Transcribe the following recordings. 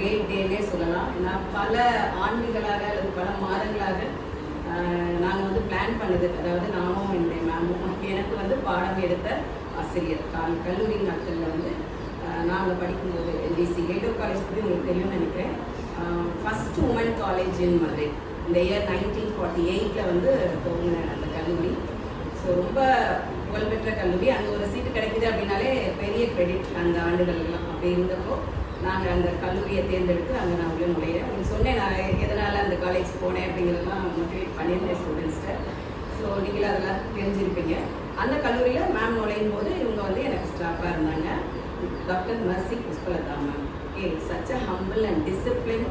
Great டேனே சொல்லலாம். ஏன்னா பல ஆண்டுகளாக அல்லது பல மாதங்களாக நாங்கள் வந்து பிளான் பண்ணது, அதாவது நானும் என்னுடைய மேமும், எனக்கு வந்து பாடம் எடுத்த ஆசிரியர் கல்லூரி நாட்களில் வந்து நாங்கள் படிக்கும்போது எல்டிசி லேடோ காலேஜ் பற்றி உங்களுக்கு தெரியும்னு நினைக்கிறேன். First woman college in Madurai இந்த இயர் 1948 வந்து துவங்கின அந்த கல்லூரி. ஸோ ரொம்ப புகழ்பெற்ற கல்லூரி. அங்கே ஒரு சீட்டு கிடைக்குது அப்படின்னாலே பெரிய கிரெடிட் அந்த ஆண்டுகள்லாம். அப்படி இருந்தப்போ நாங்கள் அந்த கல்லூரியை தேர்ந்தெடுத்து அங்கே நான் உள்ள நுழையிறேன். நீங்கள் சொன்னேன் நான் எதனால் அந்த காலேஜ் போனேன் அப்படிங்கிறதெல்லாம் மோட்டிவேட் பண்ணியிருந்தேன் ஸ்டூடெண்ட்ஸ்கிட்ட. ஸோ நீங்கள் அதெல்லாம் தெரிஞ்சிருப்பீங்க. அந்த கல்லூரியில் மேம் நுழையும் போது இவங்க வந்து எனக்கு ஸ்டாஃபாக இருந்தாங்க. Doctor mercy Pushpalatha ma'am. Such a humble and discipline.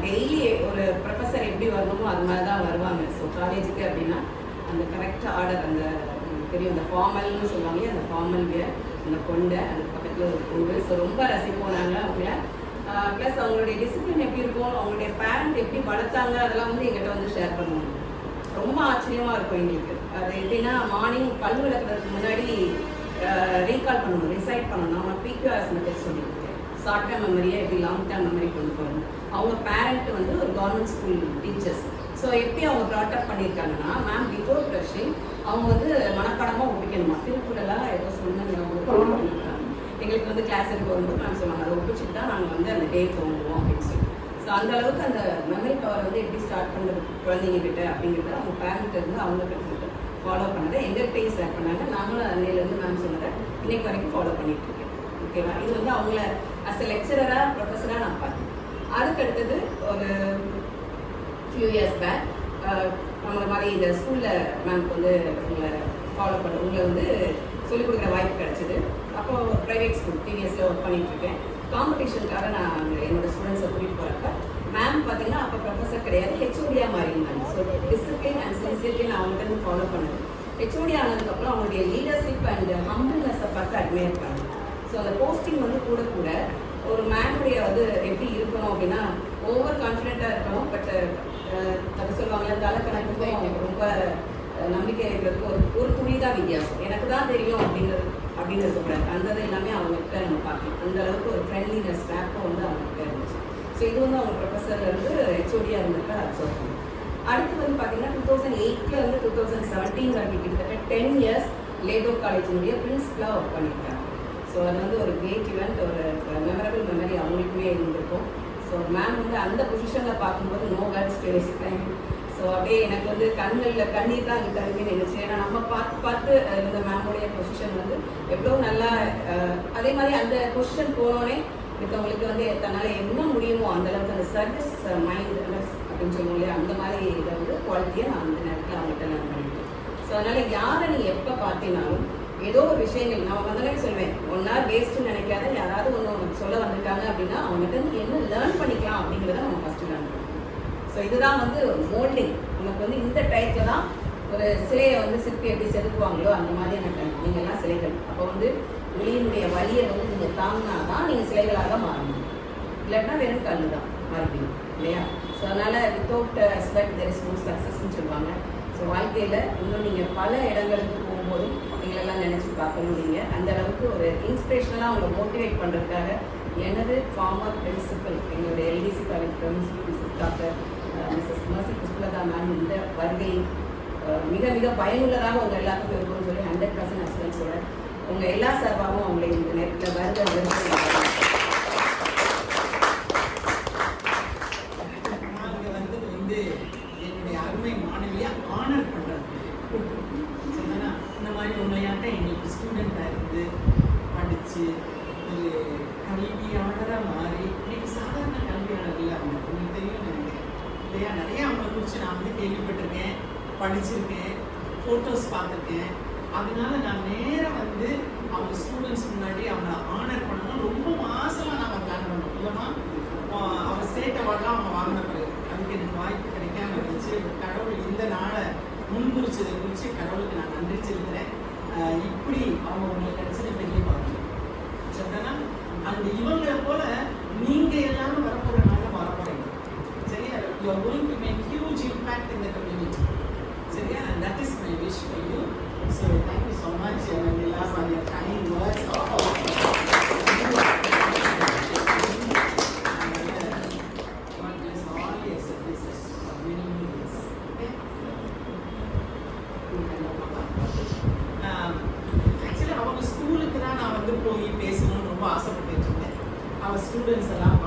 Daily ஒரு ப்ரொஃபஸர் எப்படி வரணுமோ அது மாதிரி தான் வருவாங்க. ஸோ காலேஜுக்கு அப்படின்னா அந்த கரெக்ட் ஆர்டர், அந்த தெரியும் அந்த ஃபார்மல்னு சொல்லுவாங்க, அந்த ஃபார்மல் வியர், அந்த கொண்டை, அதுக்கு பக்கத்தில் ஒரு பூவு. ஸோ ரொம்ப ரசிப்போம் நாங்கள் அவங்கள. ப்ளஸ் அவங்களுடைய டிசிப்ளின் எப்படி இருக்கும், அவங்களுடைய பேரண்ட் எப்படி வளர்த்தாங்க, அதெல்லாம் வந்து எங்கிட்ட வந்து ஷேர் பண்ணுவாங்க. ரொம்ப ஆச்சரியமாக இருக்கும் எங்களுக்கு. அது எப்படின்னா மார்னிங் பல் விளக்குறதுக்கு முன்னாடி ரீகால் பண்ணணும், ரிசைட் பண்ணணும். நம்ம பிக்யூஆர்எஸ் மெத்தட் சொல்லியிருக்கேன். ஷார்ட் டேர்ம் மெமரியை எப்படி லாங் டேர்ம் மெமரி கொண்டு போகணும். அவங்க பேரண்ட் வந்து ஒரு கவர்மெண்ட் ஸ்கூல் டீச்சர்ஸ். ஸோ எப்படி அவங்க ப்ராட்டப் பண்ணியிருக்காங்கன்னா, மேம் பிஃபோர் ப்ரஷிங் அவங்க வந்து மனப்பாடமாக ஒப்பிக்கணுமா, திருக்குறளாக ஏதோ சொன்னாங்க பண்ணியிருக்காங்க. எங்களுக்கு வந்து கிளாஸ் எடுக்க வரும்போது மேம் சொன்னாங்க அதை ஒப்பிச்சுட்டு தான் நாங்கள் வந்து அந்த டே தோங்குவோம் அப்படின்னு சொல்லி. ஸோ அந்த அளவுக்கு அந்த மெமரி பவர் வந்து எப்படி ஸ்டார்ட் பண்ணுறது குழந்தைங்க கிட்ட அப்படிங்கிறத அவங்க பேரண்ட் இருந்து அவங்க கிட்ட ஃபாலோ பண்ணதை எங்கள்கிட்டையும் ஷேர் பண்ணாங்க. நாங்களும் அன்னையிலேருந்து மேம் சொன்னதை இன்னைக்கு வரைக்கும் ஃபாலோ பண்ணிட்டு இருக்கேன். ஓகேவா? இது வந்து அவங்கள அஸ் எ லெக்சரராக ப்ரொஃபஸராக நான் பார்த்தேன். அதுக்கு அடுத்தது ஒரு ஃபியூ இயர்ஸ் பேக் நம்மளை மாதிரி இந்த ஸ்கூலில் மேம்க்கு வந்து உங்களை ஃபாலோ பண்ண உங்களை வந்து சொல்லிக் கொடுக்குற வாய்ப்பு கிடச்சிது. அப்போது ப்ரைவேட் ஸ்கூல் டிவிஎஸில் ஒர்க் பண்ணிகிட்ருக்கேன். காம்படிஷனுக்காக நான் அங்கே என்னோடய ஸ்டூடெண்ட்ஸை கூட்டிகிட்டு போகிறப்ப மேம் பார்த்தீங்கன்னா அப்போ ப்ரொஃபஸர் கிடையாது, ஹெச்ஓடியாக மாறியிருந்தாங்க. ஸோ டிசிப்ளின் அண்ட் சின்சியரிட்டி நான் அவங்கள்ட்ட ஃபாலோ பண்ணது. ஹெச்ஓடி ஆனதுக்கப்புறம் அவங்களுடைய லீடர்ஷிப் அண்ட் ஹம்பிள்னஸை பார்த்து அட்மையர் பண்ணேன். ஸோ அந்த போஸ்டிங் வந்து கூட கூட ஒரு மேனுடைய வந்து எப்படி இருக்கணும் அப்படின்னா ஓவர் கான்ஃபிடென்ட்டாக இருக்கணும். பட் அது சொல்லுவாங்க தலைக்கணக்குக்கும் அவங்களுக்கு ரொம்ப நம்பிக்கை இருக்கிறதுக்கு ஒரு துணி தான் வித்தியாசம். எனக்கு தான் தெரியும் அப்படிங்கிறது கூட அந்த எல்லாமே அவங்ககிட்ட நம்ம பார்க்கலாம். அந்த அளவுக்கு ஒரு ஃப்ரெண்ட்லினஸ் ஸ்டாஃப்பும் வந்து அவங்ககிட்ட இருந்துச்சு. ஸோ இது வந்து அவங்க ப்ரொஃபஸர்லேருந்து ஹெச்ஓடியாக இருந்திருக்க அப்சர்வ் பண்ணும். அடுத்து வந்து பார்த்தீங்கன்னா 2008 2017 வரைக்கும் கிட்டத்தட்ட 10 இயர்ஸ் லேடோ காலேஜினுடைய பிரின்சிபலாக ஒர்க் பண்ணியிருக்காங்க. ஸோ அது வந்து ஒரு கிரேட் இவெண்ட், ஒரு மெமரபிள் மெமரி அவங்களுக்குமே இருந்திருக்கும். ஸோ மேம் வந்து அந்த பொசிஷனில் பார்க்கும்போது no words to explain. So அப்படியே எனக்கு வந்து கண்களில் கண்ணீர் தான் அங்கே தருவின்னு நினச்சி. ஏன்னா நம்ம பார்த்து இந்த மேமுடைய பொசிஷன் வந்து எவ்வளோ நல்லா, அதே மாதிரி அந்த பொசிஷன் போனோடனே இருக்கவங்களுக்கு வந்து தன்னால் என்ன முடியுமோ அந்தளவுக்கு அந்த சர்வீஸ் மைண்ட் அப்படின்னு சொல்லுவோம் இல்லையா, அந்த மாதிரி இதை வந்து குவாலிட்டியாக நான் அந்த நேரத்தில் அவங்ககிட்ட லேர்ன் பண்ணிட்டேன். ஸோ அதனால் யாரை நீ எப்போ பார்த்தீங்கன்னாலும் ஏதோ ஒரு விஷயங்கள் நான் முதல்ல சொல்வேன், 1 hour வேஸ்ட்டுன்னு நினைக்காத. யாராவது ஒன்று சொல்ல வந்திருக்காங்க அப்படின்னா அவங்ககிட்ட வந்து என்ன லேர்ன் பண்ணிக்கலாம் அப்படிங்கிறத நம்ம ஃபஸ்ட்டு லேர்ன் பண்ணணும். ஸோ இதுதான் வந்து மோல்டிங். நமக்கு வந்து இந்த டைத்தில் தான் ஒரு சிலையை வந்து சிற்பி எப்படி செதுக்குவாங்களோ அந்த மாதிரியான டைம். நீங்கள்லாம் சிலைகள் அப்போ வந்து ஒளியினுடைய வழியை வந்து நீங்கள் தாங்கினா தான் நீங்கள் சிலைகளாக மாறணும். இல்லைன்னா வெறும் கல் தான் மறுபடியும் இல்லையா? ஸோ அதனால் without sweat there is no சக்ஸஸ்ன்னு சொல்லுவாங்க. ஸோ வாழ்க்கையில் இன்னும் நீங்கள் பல இடங்களுக்கு போகும்போதும் அவங்களெல்லாம் நினச்சி பார்க்கணும். நீங்கள் அந்த அளவுக்கு ஒரு இன்ஸ்பிரேஷனலாக அவங்களை மோட்டிவேட் பண்ணுறதுக்காக எனது ஃபார்மர் பிரின்சிபல் எங்களுடைய LDC college principal doctor Mrs Mercy Pushpalatha ma'am இந்த வருகை மிக மிக பயனுள்ளதாக உங்கள் எல்லாத்துக்கும் இருக்கும்னு சொல்லி 100% அஸ்டன்ஸோட உங்கள் எல்லா சார்பாகவும் அவங்களை இந்த நேரத்தில் வருகை என்னுடைய அருமை மாணவியை ஆனர் பண்ணுறது. இந்த மாதிரி உண்மையாக எங்களுக்கு ஸ்டூடெண்ட்டாக இருந்து படித்து ஒரு கல்வியாளராக மாறி இன்னைக்கு சாதாரண கல்வியாளர் இல்லை. அவங்க உங்களுக்கு தெரியும் நினைக்கிறேன் இல்லையா? நிறையா அவங்களை குறித்து நான் வந்து கேள்விப்பட்டிருக்கேன், படிச்சிருக்கேன், ஃபோட்டோஸ் பார்த்துருக்கேன். அதனால நான் நேராக வந்து அவங்க ஸ்டூடெண்ட்ஸ் முன்னாடி அவங்களை ஆனர் பண்ணணும். ரொம்ப மாதமாக நாங்கள் பிளான் பண்ணோம் இல்லைம்மா. அவர் ஸ்டேட் அவார்டெலாம் அவங்க வாங்கின பிறகு அதுக்கு எனக்கு வாய்ப்பு கிடைக்காம இருந்துச்சு. கடவுள் இந்த நாளை முன்குறிச்சதை குறித்து கடவுளுக்கு நான் நன்றி செலுத்துகிறேன். இப்படி அவங்க உங்களுக்கு கிடைச்சது பெரிய பாருங்க சரிதானா? அந்த இவங்களை போல நீங்கள் எல்லாரும் வரப்போகிற நாளில் வரப்போறீங்க சரியா? You are going to make huge impact in the community சரியா? And that is my wish for you. So thank you so much Manila for your kind words. ரொம்ப ஆசைப்பட்டுட்டு இருந்தேன். அவள் ஸ்டூடெண்ட்ஸ் எல்லாம்